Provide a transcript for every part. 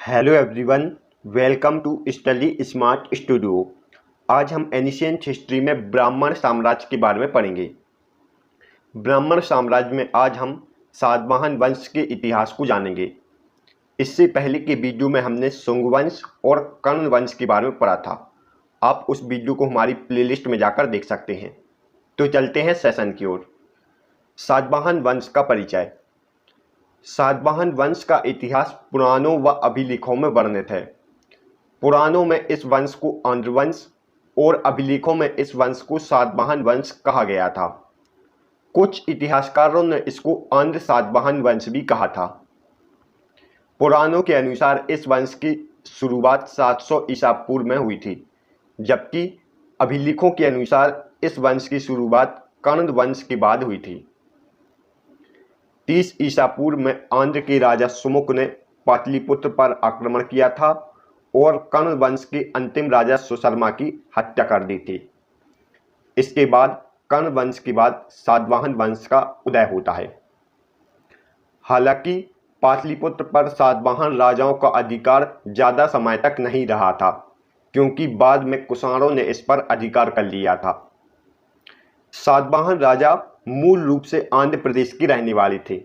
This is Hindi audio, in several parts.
Hello everyone, welcome to study smart studio. आज हम एनिशियंट हिस्ट्री में ब्राह्मण साम्राज्य के बारे में पढ़ेंगे। ब्राह्मण साम्राज्य में आज हम सातवाहन वंश के इतिहास को जानेंगे। इससे पहले के वीडियो में हमने शुंग वंश और कर्ण वंश के बारे में पढ़ा था। आप उस वीडियो को हमारी प्लेलिस्ट में जाकर देख सकते हैं। तो चलते हैं सेशन की ओर। सातवाहन वंश का परिचय। सातवाहन वंश का इतिहास पुराणों व अभिलेखों में वर्णित है। पुराणों में इस वंश को आंध्र वंश और अभिलेखों में इस वंश को सातवाहन वंश कहा गया था। कुछ इतिहासकारों ने इसको आंध्र सातवाहन वंश भी कहा था। पुराणों के अनुसार इस वंश की शुरुआत 700 ईसा पूर्व में हुई थी, जबकि अभिलेखों के अनुसार इस वंश की शुरुआत कर्ण वंश के बाद हुई थी। 30 ईसा पूर्व में आंध्र के राजा सुमुख ने पाटलिपुत्र पर आक्रमण किया था और कर्ण वंश के अंतिम राजा सुशर्मा की हत्या कर दी थी। इसके बाद कर्ण वंश के बाद सातवाहन वंश का उदय होता है। हालांकि पाटलिपुत्र पर सातवाहन राजाओं का अधिकार ज़्यादा समय तक नहीं रहा था, क्योंकि बाद में कुषाणों ने इस पर अधिकार कर लिया था। सातवाहन राजा मूल रूप से आंध्र प्रदेश के रहने वाले थे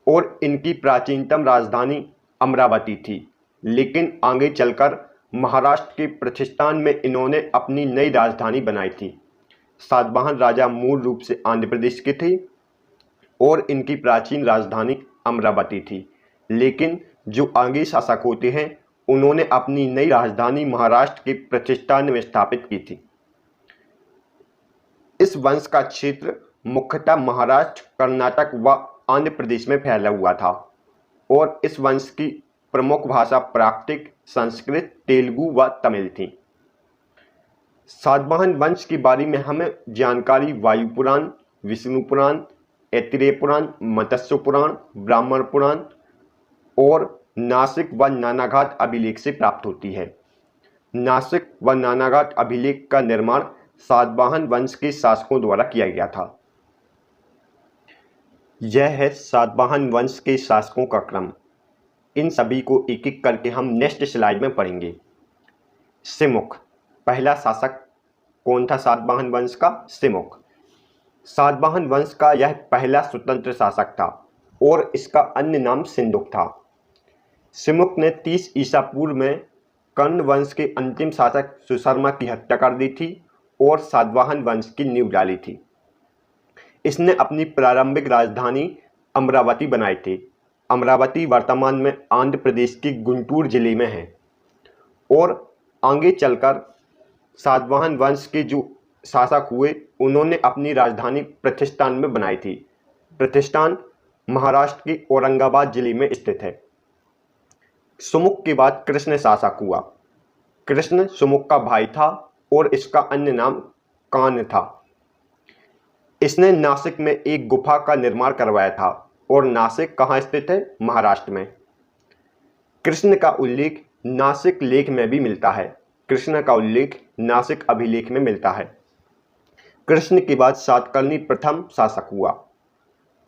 और इनकी प्राचीनतम राजधानी अमरावती थी, लेकिन आगे चलकर महाराष्ट्र के प्रतिष्ठान में इन्होंने अपनी नई राजधानी बनाई थी। सातवाहन राजा मूल रूप से आंध्र प्रदेश के थे और इनकी प्राचीन राजधानी अमरावती थी, लेकिन जो आगे शासक होते हैं उन्होंने अपनी नई राजधानी महाराष्ट्र के प्रतिष्ठान में स्थापित की थी। इस वंश का क्षेत्र मुख्यतः महाराष्ट्र, कर्नाटक व आंध्र प्रदेश में फैला हुआ था और इस वंश की प्रमुख भाषा प्राकृत, संस्कृत, तेलुगु व तमिल थी। सातवाहन वंश के बारे में हमें जानकारी वायु पुराण, विष्णु पुराण, ऐतिरेय पुराण, मत्स्य पुराण, ब्राह्मण पुराण और नासिक व नानाघाट अभिलेख से प्राप्त होती है। नासिक व नानाघाट अभिलेख का निर्माण सातवाहन वंश के शासकों द्वारा किया गया था। यह है सातवाहन वंश के शासकों का क्रम। इन सभी को एक एक करके हम नेक्स्ट स्लाइड में पढ़ेंगे। सिमुख, पहला शासक कौन था सातवाहन वंश का? सिमुख। सातवाहन वंश का यह पहला स्वतंत्र शासक था और इसका अन्य नाम सिंधुक था। सिमुख ने 30 ईसा पूर्व में कर्ण वंश के अंतिम शासक सुशर्मा की हत्या कर दी थी और सातवाहन वंश की नींव डाली थी। इसने अपनी प्रारंभिक राजधानी अमरावती बनाई थी। अमरावती वर्तमान में आंध्र प्रदेश के गुंटूर जिले में है और आगे चलकर सातवाहन वंश के जो शासक हुए उन्होंने अपनी राजधानी प्रतिष्ठान में बनाई थी। प्रतिष्ठान महाराष्ट्र के औरंगाबाद जिले में स्थित है। सुमुख के बाद कृष्ण शासक हुआ। कृष्ण सुमुख का भाई था और इसका अन्य नाम कान था। इसने नासिक में एक गुफा का निर्माण करवाया था और नासिक कहाँ स्थित है? महाराष्ट्र में। कृष्ण का उल्लेख नासिक लेख में भी मिलता है। कृष्ण का उल्लेख नासिक अभिलेख में मिलता है। कृष्ण के बाद सातकर्णी प्रथम शासक हुआ।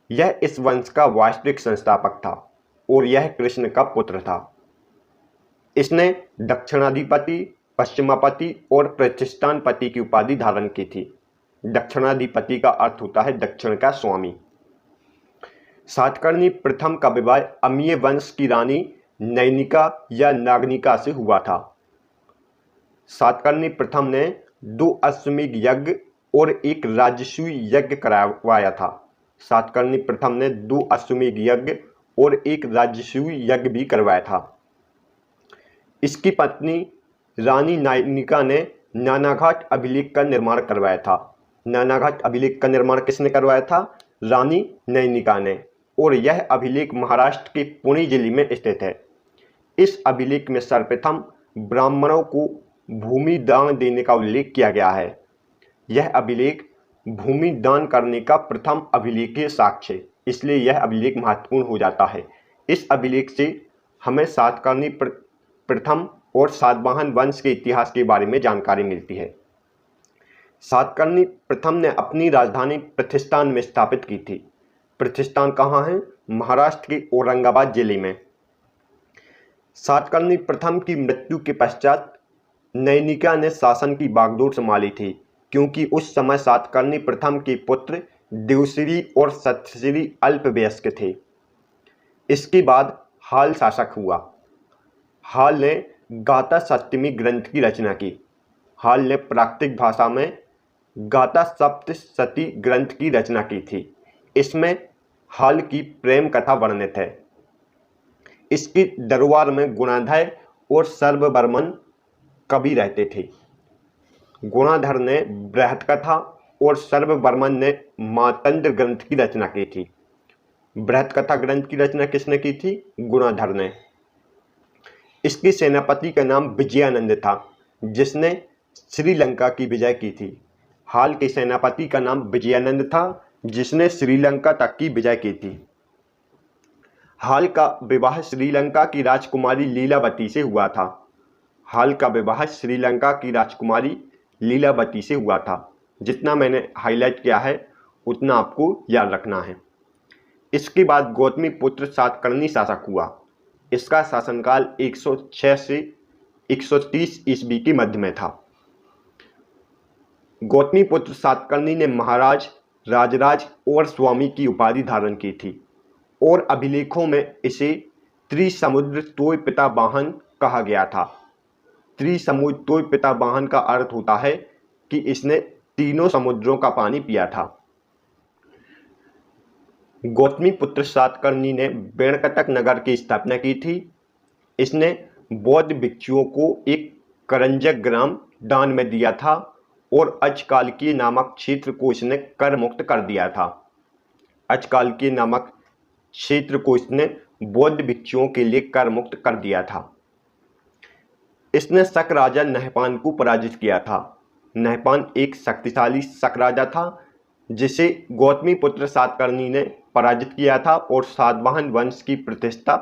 यह इस वंश का वास्तविक संस्थापक था और यह कृष्ण का पुत्र था। इसने दक्षिणाधिपति, पश्चिमापति और प्रतिष्ठानपति की उपाधि धारण की थी। दक्षिणाधिपति का अर्थ होता है दक्षिण का स्वामी। सातकर्णी प्रथम का विवाह अमीय वंश की रानी नैनिका या नागनिका से हुआ था। सातकर्णी प्रथम ने 2 अश्वमेध यज्ञ और एक राजसूय यज्ञ करवाया था। सातकर्णी प्रथम ने 2 अश्वमेध यज्ञ और एक राजसूय यज्ञ भी करवाया था। इसकी पत्नी रानी नैनिका ने नानाघाट अभिलेख का निर्माण करवाया था। नानाघाट अभिलेख का निर्माण किसने करवाया था? रानी नैनिका ने, और यह अभिलेख महाराष्ट्र के पुणे जिले में स्थित है। इस अभिलेख में सर्वप्रथम ब्राह्मणों को भूमि दान देने का उल्लेख किया गया है। यह अभिलेख भूमि दान करने का प्रथम अभिलेखीय साक्ष्य है, इसलिए यह अभिलेख महत्वपूर्ण हो जाता है। इस अभिलेख से हमें सातकर्णी प्रथम और सातवाहन वंश के इतिहास के बारे में जानकारी मिलती है। सातकर्णी प्रथम ने अपनी राजधानी प्रतिष्ठान में स्थापित की थी। प्रतिष्ठान कहाँ है? महाराष्ट्र के औरंगाबाद जिले में। सातकर्णी प्रथम की मृत्यु के पश्चात नैनिका ने शासन की बागडोर संभाली थी, क्योंकि उस समय सातकर्णी प्रथम के पुत्र देवश्री और सतश्री अल्पवयस्क थे। इसके बाद हाल शासक हुआ। हाल ने गाथा सप्तमी ग्रंथ की रचना की। हाल ने प्राकृतिक भाषा में गाथा सप्तशती ग्रंथ की रचना की थी। इसमें हाल की प्रेम कथा वर्णित है। इसके दरबार में गुणाधर और सर्ववर्मन कवि रहते थे। गुणाधर ने बृहत कथा और सर्ववर्मन ने मातंड ग्रंथ की रचना की थी। बृहत कथा ग्रंथ की रचना किसने की थी? गुणाधर ने। इसके सेनापति का नाम विजयानंद था, जिसने श्रीलंका की विजय की थी। हाल के सेनापति का नाम विजयानंद था, जिसने श्रीलंका तक की विजय की थी। हाल का विवाह श्रीलंका की राजकुमारी लीलावती से हुआ था। हाल का विवाह श्रीलंका की राजकुमारी लीलावती से हुआ था। जितना मैंने हाईलाइट किया है उतना आपको याद रखना है। इसके बाद गौतमी पुत्र सातकर्णी शासक हुआ। इसका शासनकाल 106 से 130 ईस्वी के मध्य में था। गौतमी पुत्र सातकर्णी ने महाराज, राजराज और स्वामी की उपाधि धारण की थी और अभिलेखों में इसे त्रिसमुद्र तोय पिता वाहन कहा गया था। त्रिसमुद्र तोय पिता वाहन का अर्थ होता है कि इसने तीनों समुद्रों का पानी पिया था। गौतमी पुत्र सातकर्णी ने वेणकटक नगर की स्थापना की थी। इसने बौद्ध भिक्षुओं को एक करंजक ग्राम दान में दिया था और अचकालकीय नामक क्षेत्र को इसने कर मुक्त कर दिया था। अचकालकीय नामक क्षेत्र को इसने बौद्ध भिक्षुओं के लिए कर मुक्त कर दिया था। इसने शक राजा नहपान को पराजित किया था। नहपान एक शक्तिशाली शक राजा था, जिसे गौतमी पुत्र सातकर्णी ने पराजित किया था और सातवाहन वंश की प्रतिष्ठा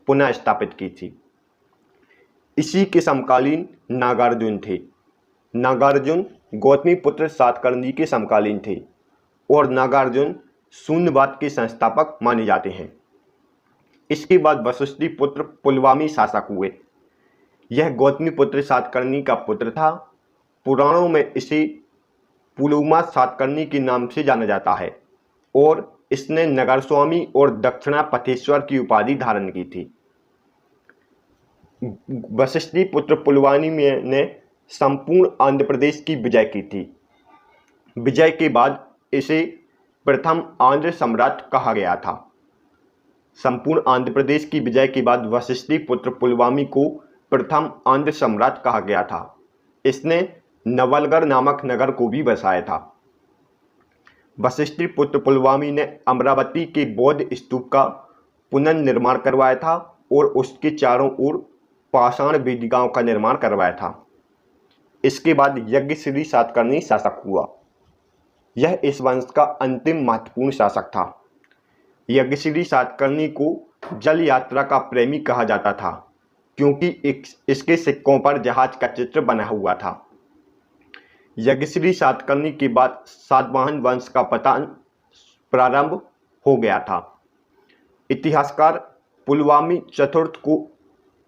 पुनः स्थापित की थी। इसी के समकालीन नागार्जुन थे। नागार्जुन गौतमी पुत्र सातकर्णी के समकालीन थे और नागार्जुन शून्यवाद के संस्थापक माने जाते हैं। इसके बाद वशिष्ठी पुत्र पुलवामी शासक हुए। यह गौतमी पुत्र सातकर्णी का पुत्र था। पुराणों में इसे पुलुमा सातकर्णी के नाम से जाना जाता है और इसने नगरस्वामी और दक्षिणा पथेश्वर की उपाधि धारण की थी। वशिष्ठी पुत्र पुलवामी ने संपूर्ण आंध्र प्रदेश की विजय की थी। विजय के बाद इसे प्रथम आंध्र सम्राट कहा गया था। संपूर्ण आंध्र प्रदेश की विजय के बाद वशिष्ठी पुत्र पुलवामी को प्रथम आंध्र सम्राट कहा गया था। इसने नवलगढ़ नामक नगर को भी बसाया था। वशिष्ठी पुत्र पुलवामी ने अमरावती के बौद्ध स्तूप का पुनर्निर्माण करवाया था और उसके चारों ओर पाषाण वेदिकाओं का निर्माण करवाया था। इसके बाद यज्ञश्री सातकर्णी शासक हुआ। यह इस वंश का अंतिम महत्वपूर्ण शासक था। यज्ञश्री सातकर्णी को जल यात्रा का प्रेमी कहा जाता था, क्योंकि इसके सिक्कों पर जहाज का चित्र बना हुआ था। यज्ञश्री सातकर्णी के बाद सातवाहन वंश का पतन प्रारंभ हो गया था। इतिहासकार पुलवामी चतुर्थ को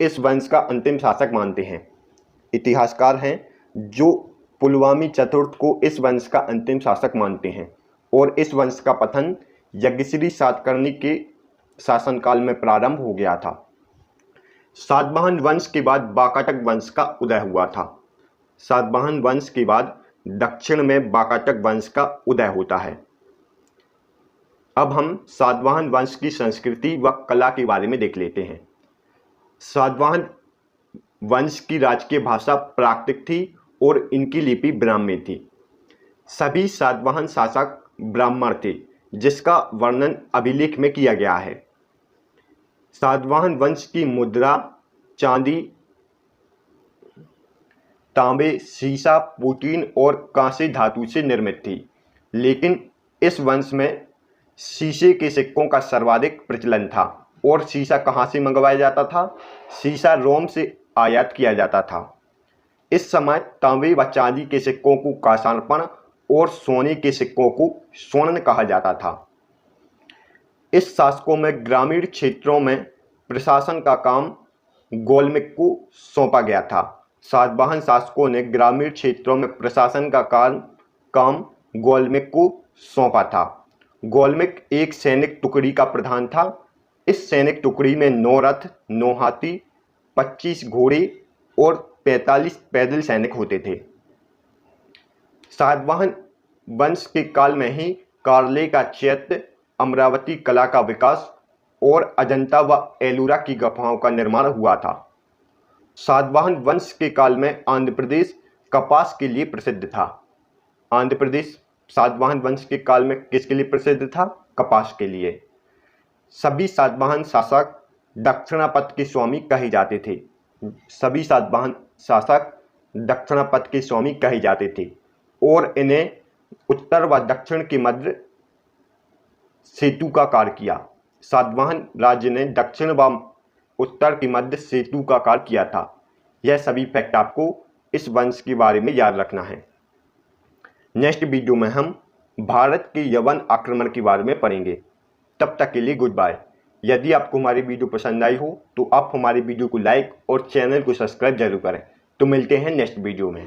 इस वंश का अंतिम शासक मानते हैं। इतिहासकार हैं जो पुलवामी चतुर्थ को इस वंश का अंतिम शासक मानते हैं और इस वंश का पतन यज्ञश्री सातकर्णी के शासनकाल में प्रारंभ हो गया था। सातवाहन वंश के बाद वाकाटक वंश का उदय हुआ था। सातवाहन वंश के बाद दक्षिण में वाकाटक वंश का उदय होता है। अब हम सातवाहन वंश की संस्कृति व कला के बारे में देख लेते हैं। सातवाहन वंश की राजकीय भाषा प्राकृत थी और इनकी लिपि ब्राह्मी थी। सभी सातवाहन शासक ब्राह्मण थे, जिसका वर्णन अभिलेख में किया गया है। सातवाहन वंश की मुद्रा चांदी, तांबे, सीसा, पुटीन और कांस्य धातु से निर्मित थी, लेकिन इस वंश में शीशे के सिक्कों का सर्वाधिक प्रचलन था। और सीसा कहाँ से मंगवाया जाता था? सीसा रोम से आयात किया जाता था। इस समय तांबे व चांदी के सिक्कों को कांसार्पण और सोने के सिक्कों को स्वर्ण कहा जाता था। इस शासकों में ग्रामीण क्षेत्रों में प्रशासन का काम गोलमिक को सौंपा गया था। सातवाहन शासकों ने ग्रामीण क्षेत्रों में प्रशासन का काम गोलमिक को सौंपा था। गोलमिक एक सैनिक टुकड़ी का प्रधान था। इस सैनिक टुकड़ी में 9 रथ, 9 हाथी, 25 घोड़े और 45 पैदल सैनिक होते थे। सातवाहन वंश के काल में ही कार्ले का चैत्य, अमरावती कला का विकास और अजंता व एलोरा की गुफाओं का निर्माण हुआ था। सातवाहन वंश के काल में आंध्र प्रदेश कपास के लिए प्रसिद्ध था। आंध्र प्रदेश सातवाहन वंश के काल में किसके लिए प्रसिद्ध था? कपास के लिए। सभी सातवाहन शासक दक्षिणापथ के स्वामी कहे जाते थे। सभी सातवाहन शासक दक्षिणापथ के स्वामी कहे जाते थे और इन्हें उत्तर व दक्षिण के मध्य सेतु का कार्य किया। सातवाहन राज्य ने दक्षिण व उत्तर के मध्य सेतु का कार्य किया था। यह सभी फैक्ट आपको इस वंश के बारे में याद रखना है। नेक्स्ट वीडियो में हम भारत के यवन आक्रमण के बारे में पढ़ेंगे। तब तक के लिए गुड बाय। यदि आपको हमारी वीडियो पसंद आई हो तो आप हमारी वीडियो को लाइक और चैनल को सब्सक्राइब जरूर करें। तो मिलते हैं नेक्स्ट वीडियो में।